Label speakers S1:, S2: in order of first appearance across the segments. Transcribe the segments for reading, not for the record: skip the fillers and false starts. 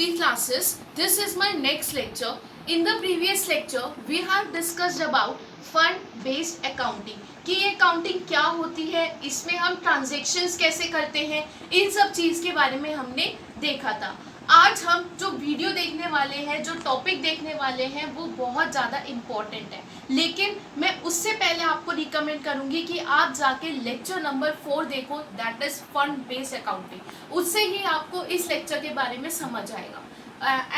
S1: 3 classes. This is my next lecture. In the previous lecture, we have discussed about fund based accounting कि ये accounting क्या होती है, इसमें हम ट्रांजेक्शन्स कैसे करते हैं, इन सब चीज़ के बारे में हमने देखा था। आज हम जो वीडियो देखने वाले हैं, जो टॉपिक देखने वाले हैं, वो बहुत ज़्यादा इम्पॉर्टेंट है। लेकिन मैं उससे पहले आपको रिकमेंड करूँगी कि आप जाके लेक्चर नंबर 4 देखो, that is fund based accounting. उससे ही आपको इस लेक्चर के बारे में समझ आएगा।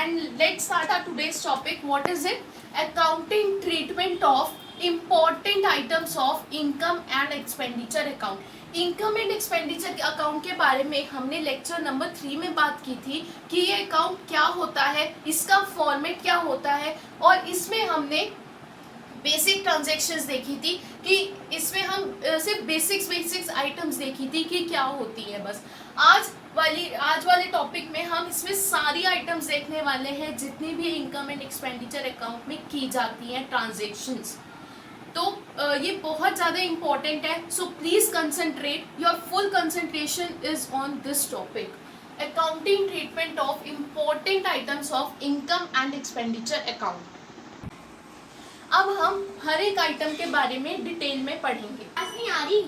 S1: And let's start our today's topic. What is it? Accounting treatment of important items of income and expenditure account. Income and expenditure account के बारे में हमने लेक्चर नंबर 3 में बात की थी कि ये अकाउंट क्या होता है, इसका फॉर्मेट क्या होता है, और इसमें हमने बेसिक ट्रांजैक्शंस देखी थी कि इसमें हम सिर्फ बेसिक्स आइटम्स देखी थी कि क्या होती है। बस आज वाले टॉपिक में हम इसमें सारी आइटम्स देखने वाले हैं जितनी भी इनकम एंड एक्सपेंडिचर अकाउंट में की जाती हैं ट्रांजैक्शंस। तो ये बहुत ज़्यादा इम्पॉर्टेंट है, so please concentrate, your full concentration is on this topic, accounting treatment of important items of income and expenditure account. अब हम हर एक आइटम के बारे में डिटेल में पढ़ेंगे। नहीं आ रही।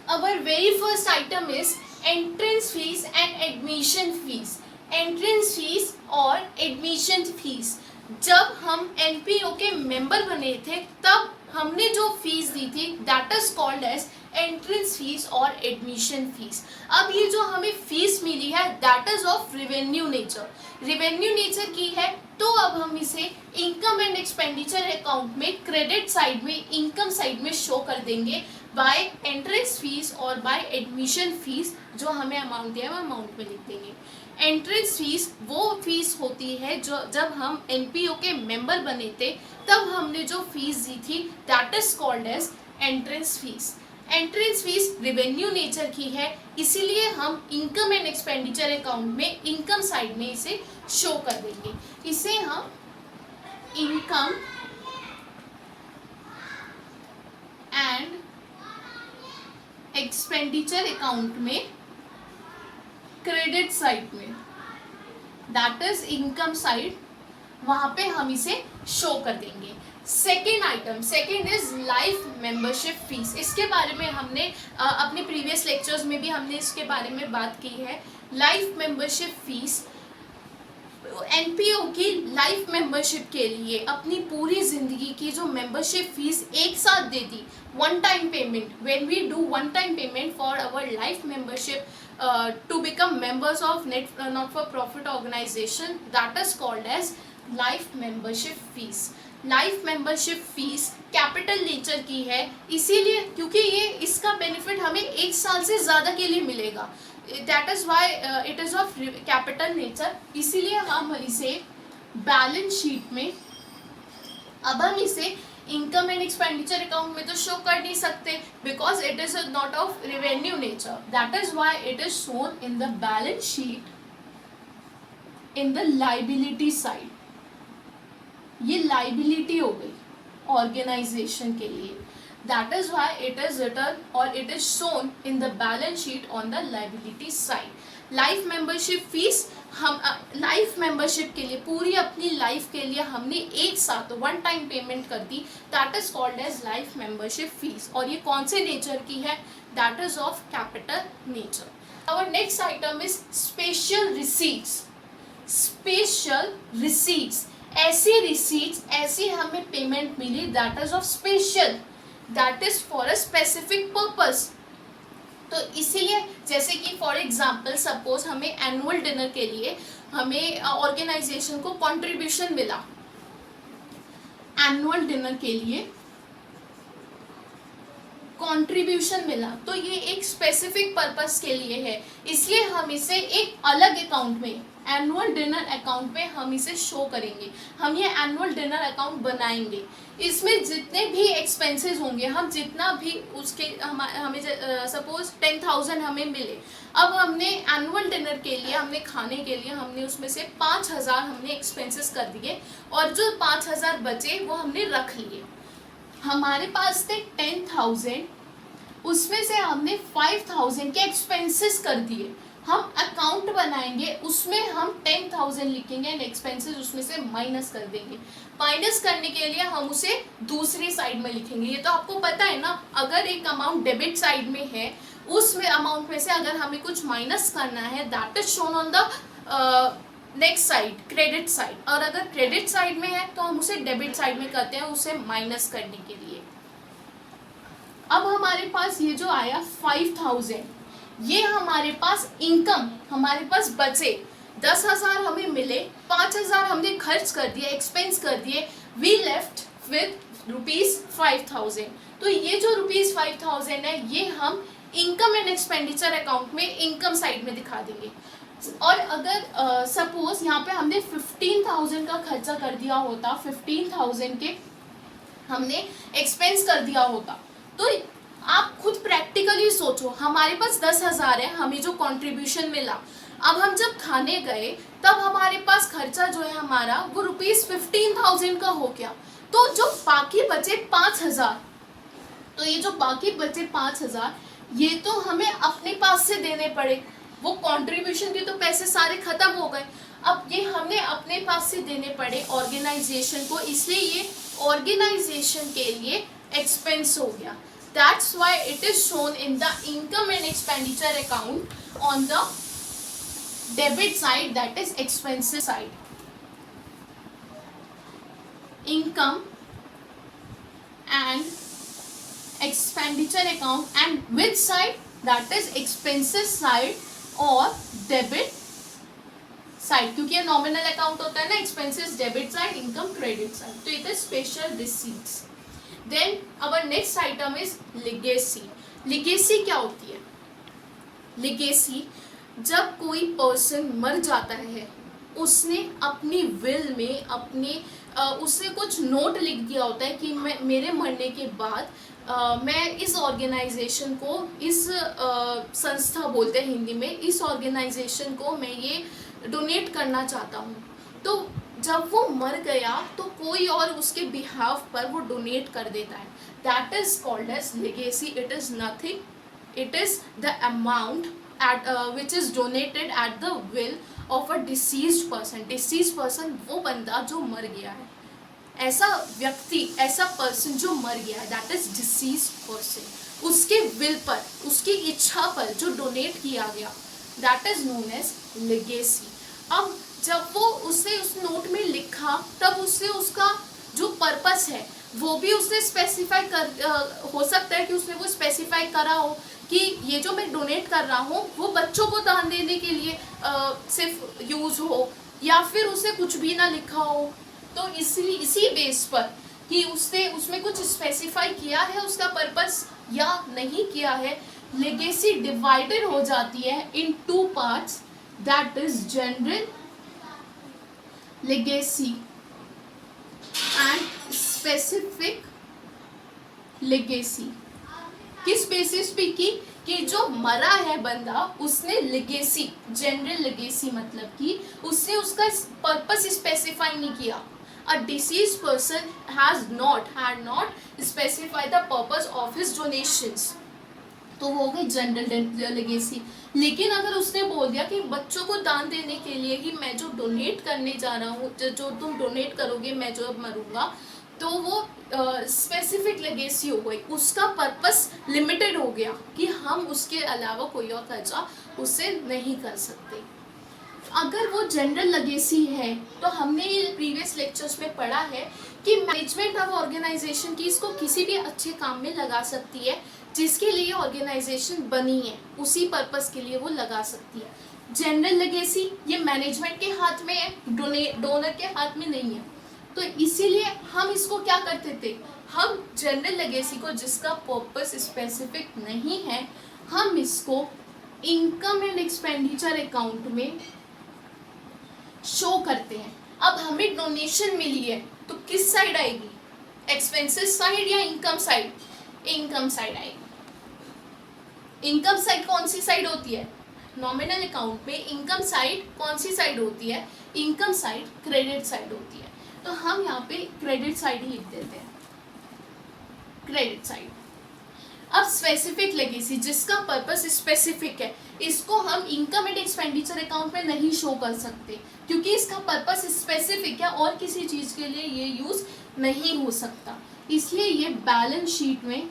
S1: Our very first item is entrance fees and admission fees. Entrance fees और एडमिशन फीस, जब हम एनपीओ के मेंबर बने थे तब हमने जो फीस दी थी that is called as entrance fees और एडमिशन फीस। अब ये जो हमें फीस मिली है that is of revenue nature की है, तो अब हम इसे इनकम एंड एक्सपेंडिचर अकाउंट में क्रेडिट साइड में, इनकम साइड में शो कर देंगे बाय एंट्रेंस फीस और बाय एडमिशन फीस। जो हमें अमाउंट दिया है वो अमाउंट में लिख देंगे। एंट्रेंस फीस वो फीस होती है जो जब हम एनपीओ के मेंबर बने थे तब हमने जो फीस दी थी that is called as entrance fees. Entrance fees revenue nature की है, इसीलिए हम इनकम एंड एक्सपेंडिचर अकाउंट में इनकम साइड में इसे शो कर देंगे। इसे हम इनकम एंड एक्सपेंडिचर अकाउंट में क्रेडिट साइड में, दैट इज इनकम साइड, वहां पे हम इसे शो कर देंगे। Second is life membership fees. इसके बारे में हमने अपने प्रीवियस लेक्चर्स में भी हमने इसके बारे में बात की है। लाइफ मेंबरशिप फीस, एनपीओ की लाइफ मेंबरशिप के लिए अपनी पूरी जिंदगी की जो मेंबरशिप फीस एक साथ दे दी, one time payment, when we do one time payment for our life membership to become members of not for profit organization, that is called as life membership fees. Life membership fees capital nature की है, इसीलिए क्योंकि ये इसका benefit हमें एक साल से ज़्यादा के लिए मिलेगा, that is why it is of capital nature. इसीलिए हम इसे बैलेंस शीट में, अब हम इसे इनकम एंड एक्सपेंडिचर अकाउंट में तो शो कर नहीं सकते because it is not of revenue nature, that is why it is shown in the balance sheet in the liability side. ये लाइबिलिटी हो गई ऑर्गेनाइजेशन के लिए, that is why it is return और it is shown in the balance sheet on the liability side. Life membership fees, हम life membership के लिए, पूरी अपनी लाइफ के लिए हमने एक साथ वन टाइम पेमेंट कर दी, that is called as life membership fees. और ये कौन से नेचर की है, that is of capital nature. Our next item is special receipts. Special receipts, ऐसी रिसीट्स, ऐसी हमें पेमेंट मिली that is of special, that is for a specific purpose. तो इसीलिए जैसे कि फॉर एग्जांपल सपोज हमें एनुअल डिनर के लिए हमें ऑर्गेनाइजेशन को कंट्रीब्यूशन मिला, एनुअल डिनर के लिए कंट्रीब्यूशन मिला, तो ये एक स्पेसिफिक पर्पस के लिए है, इसलिए हम इसे एक अलग अकाउंट में, एनुअल डिनर अकाउंट में हम इसे शो करेंगे। हम ये एनुअल डिनर अकाउंट बनाएंगे, इसमें जितने भी एक्सपेंसेस होंगे, हम जितना भी उसके हमें सपोज 10,000 हमें मिले, अब हमने एनुअल डिनर के लिए, हमने खाने के लिए हमने उसमें से 5,000 हमने एक्सपेंसेस कर दिए और जो 5,000 बचे वो हमने रख लिए। हमारे पास थे 10,000, उसमें से हमने 5,000 के एक्सपेंसेस कर दिए, हम अकाउंट बनाएंगे, उसमें हम 10,000 लिखेंगे एंड एक्सपेंसेस उसमें से माइनस कर देंगे। माइनस करने के लिए हम उसे दूसरी साइड में लिखेंगे। ये तो आपको पता है ना, अगर एक अमाउंट डेबिट साइड में है, उसमें अमाउंट में से अगर हमें कुछ माइनस करना है, that is shown on the next side, credit side. और अगर क्रेडिट साइड में है तो हम उसे डेबिट साइड में करते हैं, उसे माइनस करने के लिए। अब हमारे पास ये जो आया 5,000, ये हमारे पास इनकम, हमारे पास बचे 10,000 हमें मिले, 5,000 हमने खर्च कर दिया, एक्सपेंस कर दिए, वी लेफ्ट विद ₹5,000। तो ये जो ₹5,000 है, ये हम इनकम एंड एक्सपेंडिचर अकाउंट में इनकम साइड में दिखा देंगे। और अगर सपोज यहाँ पे हमने 15,000 का खर्चा कर दिया होता, 15,000 के हमने एक्सपेंस कर दिया होता, तो आप खुद प्रैक्टिकली सोचो, हमारे पास 10,000 है, हमें जो कंट्रीब्यूशन मिला, अब हम जब खाने गए तब हमारे पास खर्चा जो है हमारा वो ₹15,000 का हो गया। तो जो बाकी बचे 5,000, तो ये जो बाकी बचे 5,000, ये तो हमें अपने पास से देने पड़े। वो कंट्रीब्यूशन के तो पैसे सारे खत्म हो गए, अब ये हमने अपने पास से देने पड़े ऑर्गेनाइजेशन को, इसलिए ये ऑर्गेनाइजेशन के लिए एक्सपेंस हो गया। That's why it is shown in the income and expenditure account on the debit side, that is expenses side. Income and expenditure account, and which side, that is expenses side और debit side, क्योंकि ये nominal account होता है ना, expenses debit side, income credit side, तो it is special receipts. Then our next item is legacy. Legacy क्या होती है? लिगेसी, जब कोई पर्सन मर जाता है, उसने अपनी विल में उसने कुछ नोट लिख दिया होता है कि मेरे मरने के बाद मैं इस ऑर्गेनाइजेशन को, इस संस्था बोलते हैं हिंदी में, इस ऑर्गेनाइजेशन को मैं ये डोनेट करना चाहता हूँ। तो जब वो मर गया तो कोई और उसके बिहाफ पर वो डोनेट कर देता है, that is called as legacy. It is nothing, it is the amount at which is donated at the will of a deceased person. deceased person वो बंदा जो मर गया है, ऐसा व्यक्ति, ऐसा पर्सन जो मर गया है, दैट इज डिसीज्ड पर्सन। उसके विल पर, उसकी इच्छा पर जो डोनेट किया गया, that is known as legacy. अब जब वो उसने उस नोट में लिखा, तब उससे उसका जो पर्पस है वो भी उसने स्पेसिफाई हो सकता है कि उसने वो स्पेसिफाई करा हो कि ये जो मैं डोनेट कर रहा हूँ वो बच्चों को दान देने के लिए सिर्फ यूज़ हो, या फिर उसे कुछ भी ना लिखा हो। तो इसी बेस पर कि उसने उसमें कुछ स्पेसिफाई किया है उसका पर्पस या नहीं किया है, लेगेसी डिवाइडेड हो जाती है इन 2 parts, that is general legacy and specific legacy. किस बेसिस पे की कि जो मरा है बंदा, उसने लेगेसी, जनरल लेगेसी मतलब कि उसने उसका पर्पस स्पेसिफाई नहीं किया। A disease person had not specified the purpose of his donations, तो वो हो गई जनरल लेगेसी। लेकिन अगर उसने बोल दिया कि बच्चों को दान देने के लिए कि मैं जो डोनेट करने जा रहा हूँ, जो तुम डोनेट करोगे मैं जो अब मरूंगा, तो वो स्पेसिफिक लेगेसी हो गई, उसका पर्पस लिमिटेड हो गया कि हम उसके अलावा कोई और खर्चा उससे नहीं कर सकते। अगर वो जनरल लेगेसी है तो हमने ये प्रीवियस लेक्चर्स में पढ़ा है कि मैनेजमेंट ऑफ ऑर्गेनाइजेशन की इसको किसी भी अच्छे काम में लगा सकती है, जिसके लिए ऑर्गेनाइजेशन बनी है उसी पर्पस के लिए वो लगा सकती है। जनरल लेगेसी ये मैनेजमेंट के हाथ में है, डोनर के हाथ में नहीं है। तो इसीलिए हम इसको क्या करते थे, हम जनरल लेगेसी को, जिसका पर्पस स्पेसिफिक नहीं है, हम इसको इनकम एंड एक्सपेंडिचर अकाउंट में शो करते हैं। अब हमें डोनेशन मिली है तो किस साइड आएगी, एक्सपेंसेस साइड या इनकम साइड? इनकम साइड आएगी। इनकम साइड कौन सी साइड होती है? नॉमिनल अकाउंट में इनकम साइड कौन सी साइड होती है? इनकम साइड क्रेडिट साइड होती है। तो हम यहाँ पे क्रेडिट साइड ही लिख देते हैं, क्रेडिट साइड। अब स्पेसिफिक लेगेसी जिसका पर्पस स्पेसिफिक है, इसको हम इनकम एंड एक्सपेंडिचर अकाउंट में नहीं शो कर सकते क्योंकि इसका पर्पस स्पेसिफिक है और किसी चीज के लिए ये यूज नहीं हो सकता, इसलिए ये बैलेंस शीट में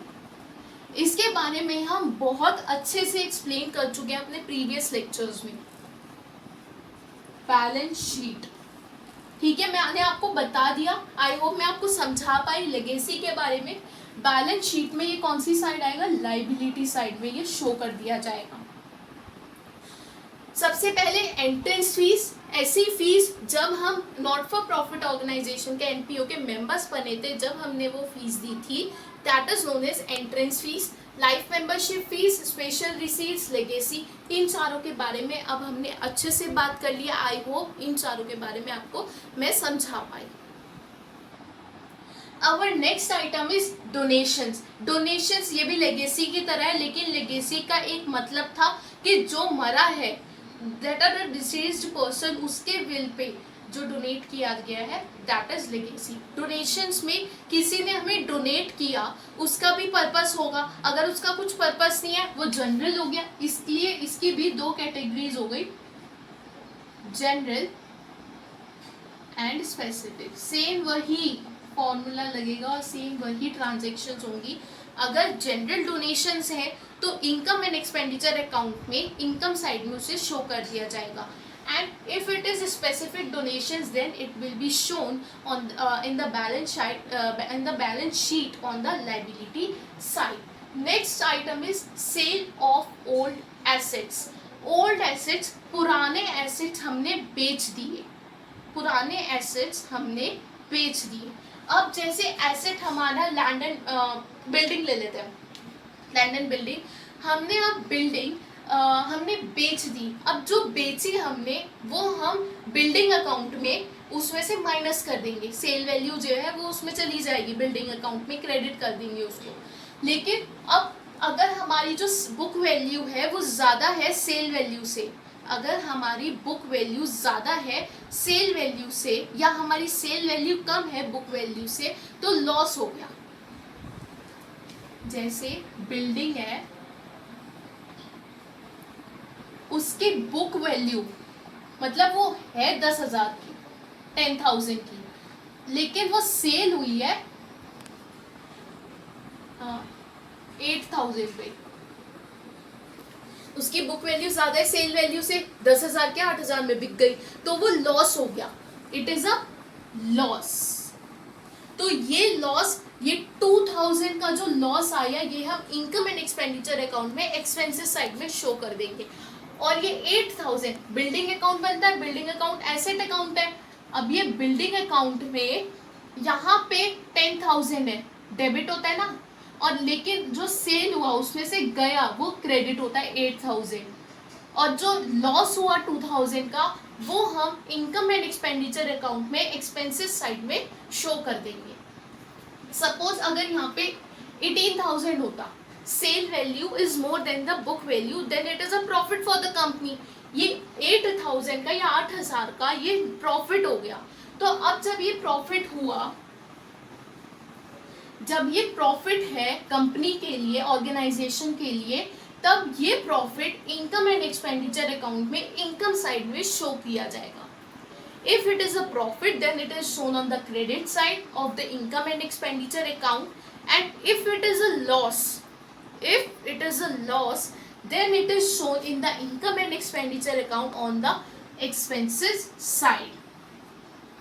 S1: इसके बारे में हम बहुत अच्छे से एक्सप्लेन कर चुके हैं अपने प्रीवियस लेक्चर्स में। बैलेंस शीट, ठीक है, मैंने आपको बता दिया, आई होप मैं आपको समझा पाई लेगेसी के बारे में। बैलेंस शीट में ये कौन सी साइड आएगा, लायबिलिटी साइड में ये शो कर दिया जाएगा। सबसे पहले एंट्रेंस फीस, ऐसी फीस जब हम नॉट फॉर प्रॉफिट ऑर्गेनाइजेशन के एनपीओ के मेंबर्स बने थे, जब हमने वो फीस दी थी, that is known as entrance fees. Life membership fees, special receipts, legacy, इन चारों के बारे में अब हमने अच्छे से बात कर लिया। आई होप इन चारों के बारे में आपको मैं समझा पाई। Our next item is donations. Donations ये भी लेगेसी की तरह है, लेकिन लेगेसी का एक मतलब था कि जो मरा है, that are the deceased person, उसके विल पे जो डोनेट किया गया है, दैट इज लेगेसी। डोनेशंस में किसी ने हमें डोनेट किया, उसका भी पर्पस होगा, अगर उसका कुछ पर्पस नहीं है वो जनरल हो गया, इसलिए इसकी भी दो कैटेगरीज हो गई, जनरल एंड स्पेसिफिक। सेम वही फॉर्मूला लगेगा और सेम वही ट्रांजेक्शन्स होंगी। अगर जनरल डोनेशंस हैं तो इनकम एंड एक्सपेंडिचर अकाउंट में इनकम साइड में उसे शो कर दिया जाएगा, and if it is specific donations then it will be shown on in the balance sheet on the liability side. Next item is sale of old assets. Old assets, पुराने assets हमने बेच दिए, पुराने assets हमने बेच दिए। अब जैसे एसेट हमारा लैंड एंड बिल्डिंग ले लेते हैं, लैंड एंड बिल्डिंग, हमने अब बिल्डिंग हमने बेच दी। अब जो बेची हमने वो हम बिल्डिंग अकाउंट में उसमें से माइनस कर देंगे, सेल वैल्यू जो है वो उसमें चली जाएगी, बिल्डिंग अकाउंट में क्रेडिट कर देंगे उसको। लेकिन अब अगर हमारी जो बुक वैल्यू है वो ज़्यादा है सेल वैल्यू से, अगर हमारी बुक वैल्यू ज़्यादा है सेल वैल्यू से, या हमारी सेल वैल्यू कम है बुक वैल्यू से, तो लॉस हो गया। जैसे बिल्डिंग है, उसकी बुक वैल्यू मतलब वो है 10,000 की, 10,000 की, लेकिन वो सेल हुई है 8,000 पे। उसकी बुक वैल्यू ज्यादा है सेल वैल्यू से, 10,000 के 8,000 में बिक गई, तो वो लॉस हो गया, इट इज अ लॉस। तो ये लॉस, ये 2,000 का जो लॉस आया, ये हम इनकम एंड एक्सपेंडिचर अकाउंट में एक्सपेंसेस साइड में शो कर देंगे। और ये 8,000 बिल्डिंग अकाउंट बनता है, बिल्डिंग अकाउंट एसेट अकाउंट है। अब ये बिल्डिंग अकाउंट में यहाँ पे 10,000 है, डेबिट होता है ना, और लेकिन जो सेल हुआ उसमें से गया वो क्रेडिट होता है 8,000, और जो लॉस हुआ 2,000 का वो हम इनकम एंड एक्सपेंडिचर अकाउंट में एक्सपेंसेस साइड में शो कर देंगे। सपोज अगर यहाँ पे 18,000 होता, sale value is more than the book value, then it is a profit for the company. ये 8,000 का या 8,000 का ये प्रॉफिट हो गया। तो अब जब ये प्रॉफिट हुआ, जब ये प्रॉफिट है कंपनी के लिए, ऑर्गेनाइजेशन के लिए, तब ये profit income and expenditure account में इनकम साइड में शो किया जाएगा। If it is a profit, then it is shown on the credit side of the income and expenditure account, and if it is a loss, then it is shown in the income and expenditure account on the expenses side.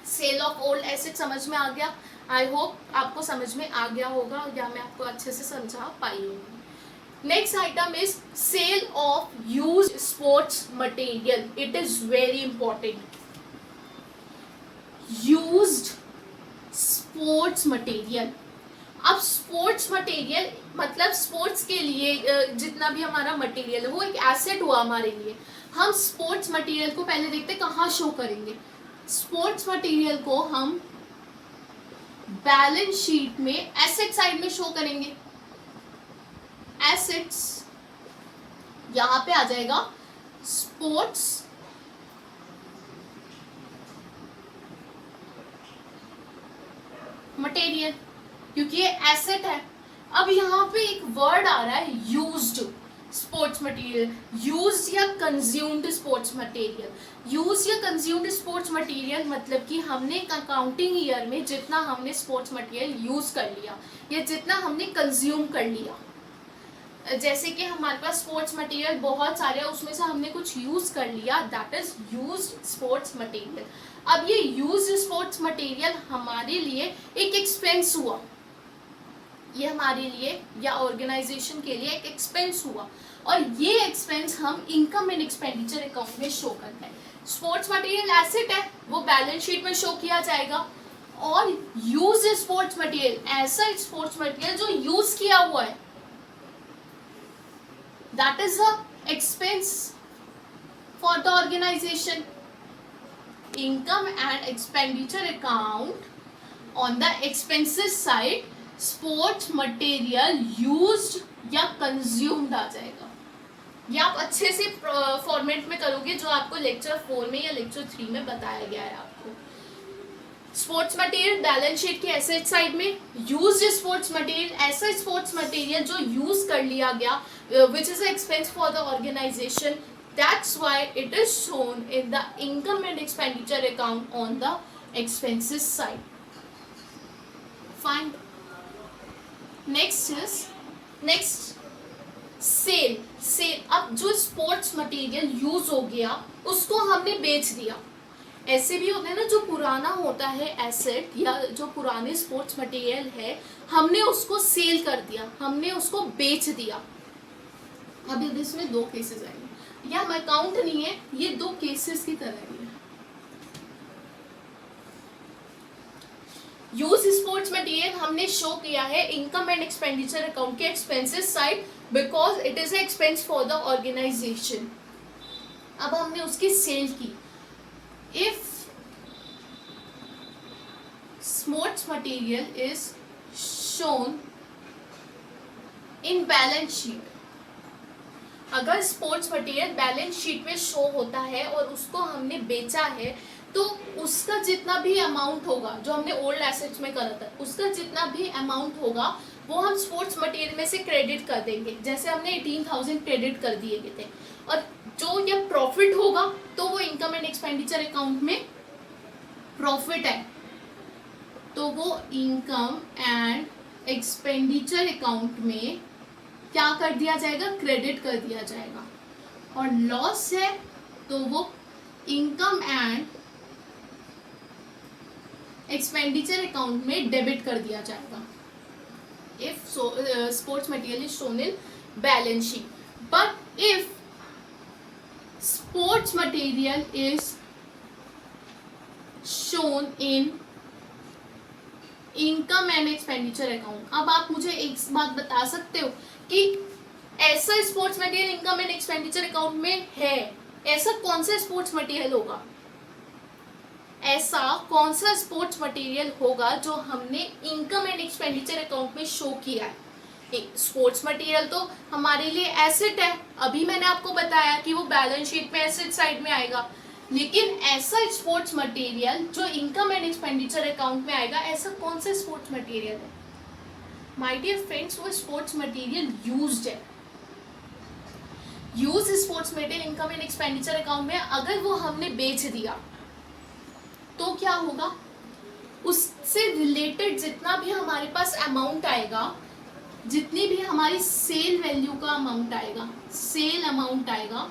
S1: Sale of old asset समझ में आ गया? I hope आपको समझ में आ गया होगा, या मैं आपको अच्छे से समझा पाई हूँ। Next item is sale of used sports material. It is very important. Used sports material. अब स्पोर्ट्स मटेरियल मतलब स्पोर्ट्स के लिए जितना भी हमारा मटेरियल है वो एक एसेट हुआ हमारे लिए। हम स्पोर्ट्स मटेरियल को पहले देखते हैं कहाँ शो करेंगे। स्पोर्ट्स मटेरियल को हम बैलेंस शीट में एसेट साइड में शो करेंगे। एसेट्स यहां पे आ जाएगा स्पोर्ट्स मटेरियल, क्योंकि ये एसेट है। अब यहाँ पे एक वर्ड आ रहा है यूज्ड स्पोर्ट्स मटेरियल, यूज्ड या कंज्यूम्ड स्पोर्ट्स मटेरियल। यूज्ड या कंज्यूम्ड स्पोर्ट्स मटेरियल मतलब कि हमने एक अकाउंटिंग ईयर में जितना हमने स्पोर्ट्स मटेरियल यूज कर लिया या जितना हमने कंज्यूम कर लिया, जैसे कि हमारे पास स्पोर्ट्स मटेरियल बहुत सारे हैं, उसमें से हमने कुछ यूज कर लिया, that is used sports material. अब ये यूज्ड स्पोर्ट्स मटेरियल हमारे लिए एक एक्सपेंस हुआ, ये हमारे लिए या ऑर्गेनाइजेशन के लिए एक एक्सपेंस हुआ, और ये एक्सपेंस हम इनकम एंड एक्सपेंडिचर अकाउंट में शो करते हैं। स्पोर्ट्स मटेरियल एसेट है, वो बैलेंस शीट में शो किया जाएगा। और यूज स्पोर्ट्स मटेरियल, ऐसा स्पोर्ट्स मटेरियल जो यूज किया हुआ है, that is a expense for the organisation. Income and expenditure account on the expenses side sports material used या कंज्यूम्ड आ जाएगा। ये आप अच्छे से फॉर्मेट में करोगे जो आपको लेक्चर 4 में या लेक्चर 3 में बताया गया है आपको। स्पोर्ट्स मटेरियल बैलेंस शीट के एसेट साइड में, यूज्ड स्पोर्ट्स मटेरियल ऐसा स्पोर्ट्स मटेरियल जो यूज कर लिया गया, which is expense for the organisation, that's why it is shown in the income and expenditure account on the expenses side. Fine. Next sale. अब जो sports material use हो गया उसको हमने बेच दिया। ऐसे भी होते हैं ना, जो पुराना होता है एसेट या जो पुराने स्पोर्ट्स मटेरियल है, हमने उसको सेल कर दिया, हमने उसको बेच दिया। अभी इसमें 2 केसेस आएंगे, या अकाउंट नहीं है, ये 2 केसेस की तरह है। यूज स्पोर्ट्स मटेरियल हमने शो किया है इनकम एंड एक्सपेंडिचर अकाउंट के expenses side, because it is expense for the organisation. अब हमने उसकी सेल की। If sports material is shown in balance sheet, अगर स्पोर्ट्स मटेरियल बैलेंस शीट में शो होता है और उसको हमने बेचा है, तो उसका जितना भी अमाउंट होगा जो हमने ओल्ड एसेट्स में करा था, उसका जितना भी अमाउंट होगा वो हम स्पोर्ट्स मटेरियल में से क्रेडिट कर देंगे। जैसे हमने 18,000 क्रेडिट कर दिए गए थे, और जो ये प्रॉफिट होगा तो वो इनकम एंड एक्सपेंडिचर अकाउंट में प्रॉफिट है, तो वो इनकम एंड एक्सपेंडिचर अकाउंट में क्या कर दिया जाएगा, क्रेडिट कर दिया जाएगा। और लॉस है तो वो इनकम एंड एक्सपेंडिचर अकाउंट में डेबिट कर दिया जाएगा। If sports material is shown in balance sheet, but if sports material is shown in income and expenditure account. अब आप मुझे एक बात बता सकते हो कि ऐसा sports material income and expenditure account में है, ऐसा कौन सा स्पोर्ट्स मटेरियल होगा? ऐसा कौन सा स्पोर्ट्स मटेरियल होगा जो हमने इनकम एंड एक्सपेंडिचर अकाउंट में शो किया है? स्पोर्ट्स मटेरियल तो हमारे लिए एसेट है, अभी मैंने आपको बताया कि वो बैलेंस शीट में एसेट साइड में आएगा, लेकिन ऐसा स्पोर्ट्स मटेरियल जो इनकम एंड एक्सपेंडिचर अकाउंट में आएगा, ऐसा कौन सा स्पोर्ट्स मटेरियल है? माय डियर फ्रेंड्स, वो स्पोर्ट्स मटेरियल यूज्ड है। Use sports material income and expenditure account में अगर वो हमने बेच दिया तो क्या होगा, उससे रिलेटेड जितना भी हमारे पास अमाउंट आएगा, जितनी भी हमारी सेल वैल्यू का अमाउंट आएगा, सेल अमाउंट आएगा,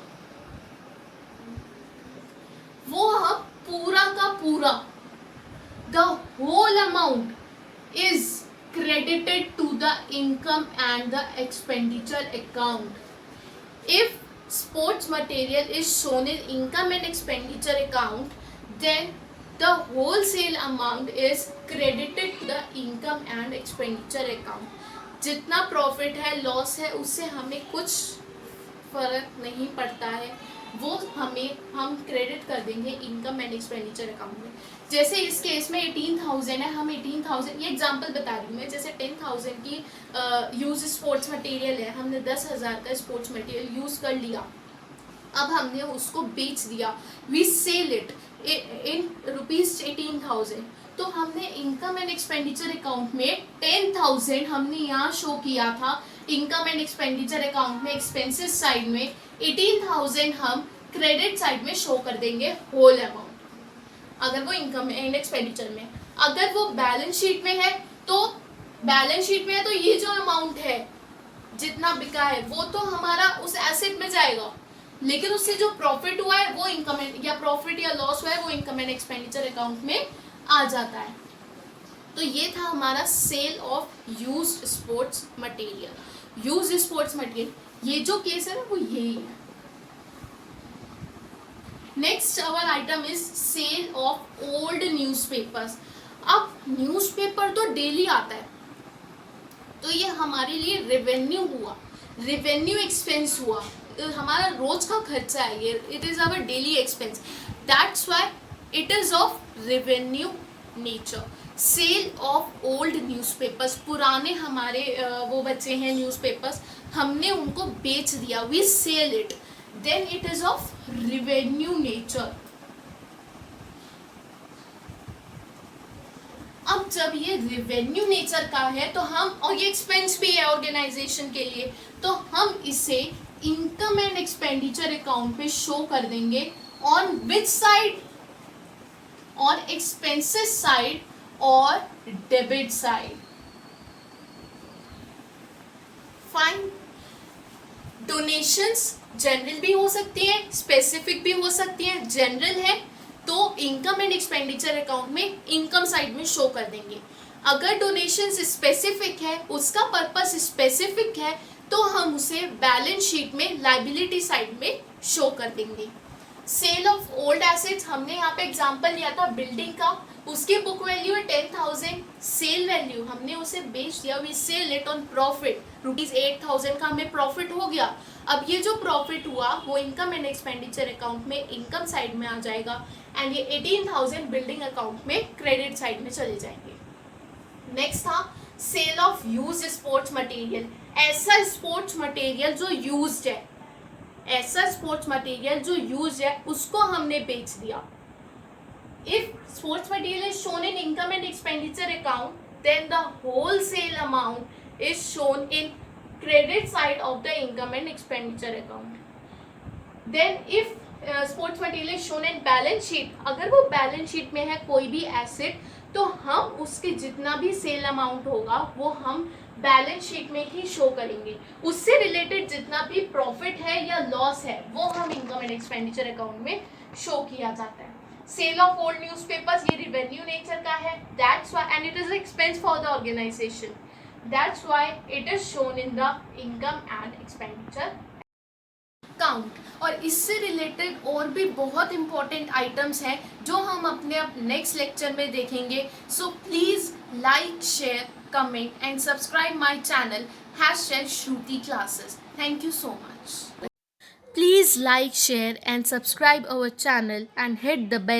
S1: वो हम पूरा का पूरा, the whole amount is credited to the income and the expenditure account. If sports material is shown in income and expenditure account, then the wholesale amount is credited to the income and expenditure account. जितना profit है, loss है, उससे हमें कुछ फर्क नहीं पड़ता है, वो हम क्रेडिट कर देंगे इनकम एंड एक्सपेंडिचर अकाउंट में। जैसे इस केस में 18,000 है, हम 18,000, ये एग्जांपल बता रही हूँ मैं, जैसे 10,000 की यूज स्पोर्ट्स मटेरियल है, हमने 10,000 का स्पोर्ट्स मटेरियल यूज कर लिया, अब हमने उसको बेच दिया, we sell it in rupees 18,000, तो हमने इनकम एंड एक्सपेंडिचर अकाउंट में 10,000 हमने यहाँ शो किया था इनकम एंड एक्सपेंडिचर अकाउंट में एक्सपेंसेस साइड में, 18,000 हम क्रेडिट साइड में शो कर देंगे होल अमाउंट। अगर वो इनकम एंड एक्सपेंडिचर में, अगर वो बैलेंस शीट में है तो बैलेंस शीट में है तो ये जो अमाउंट है जितना बिका है वो तो हमारा उस एसेट में जाएगा, लेकिन उससे जो प्रॉफिट हुआ है वो इनकम या प्रॉफिट या लॉस हुआ है वो इनकम एंड एक्सपेंडिचर अकाउंट में आ जाता है। तो ये था हमारा sale of used sports material. Used sports material, ये जो केस है ना वो यही है। Next our item is sale of old newspapers. अब न्यूज़पेपर तो डेली आता है, तो ये हमारे लिए रेवेन्यू हुआ, रेवेन्यू एक्सपेंस हुआ, हमारा रोज का खर्चा है ये, it is our daily expense, that's why it is of revenue nature. Sale of old newspapers, पुराने हमारे वो बच्चे हैं न्यूज़पेपर्स, हमने उनको बेच दिया, we sell it, then it is of revenue nature. अब जब ये रेवेन्यू नेचर का है तो हम, और ये एक्सपेंस भी है ऑर्गेनाइजेशन के लिए, तो हम इसे इनकम एंड एक्सपेंडिचर अकाउंट पे शो कर देंगे on which side, on expenses side और debit side. Fine. Donations general भी हो सकती हैं, स्पेसिफिक भी हो सकती हैं। जनरल है तो इनकम एंड एक्सपेंडिचर अकाउंट में इनकम साइड में शो कर देंगे। अगर डोनेशंस स्पेसिफिक है, उसका पर्पस स्पेसिफिक है, तो हम उसे बैलेंस शीट में लाइबिलिटी साइड में शो कर देंगे। सेल ऑफ ओल्ड एसेट्स, हमने यहाँ पे एग्जांपल लिया था बिल्डिंग का, उसकी बुक वैल्यू है 10,000, सेल वैल्यू हमने उसे बेच दिया, we sell it on profit, ₹8,000 का हमें प्रॉफिट हो गया। अब ये जो प्रॉफिट हुआ वो इनकम एंड एक्सपेंडिचर अकाउंट में इनकम साइड में आ जाएगा, एंड ये 18,000 बिल्डिंग अकाउंट में क्रेडिट साइड में चले जाएंगे। नेक्स्ट था sale of use sports material. ऐसा स्पोर्ट्स मटेरियल जो यूज्ड है, ऐसा स्पोर्ट्स मटेरियल जो यूज है उसको हमने बेच दिया। If sports material is shown in income and expenditure account, then the whole sale amount is shown in credit side of the income and expenditure account. Then if sports material is shown in balance sheet, अगर वो balance sheet में है कोई भी asset, तो हम उसके जितना भी सेल अमाउंट होगा वो हम बैलेंस शीट में ही शो करेंगे। उससे रिलेटेड जितना भी प्रॉफिट है या लॉस है वो हम इनकम एंड एक्सपेंडिचर अकाउंट में शो किया जाता है। सेल ऑफ ओल्ड न्यूज़पेपर्स, ये रेवेन्यू नेचर का है, that's why, and it is expense for the organisation, that's why it is shown in the income and expenditure account. और इससे related और भी बहुत इंपॉर्टेंट आइटम्स हैं जो हम अपने नेक्स्ट लेक्चर में देखेंगे। So please like, share, comment and subscribe my channel #Shruti Classes. Thank you so much. Please like, share and subscribe our channel and hit the bell.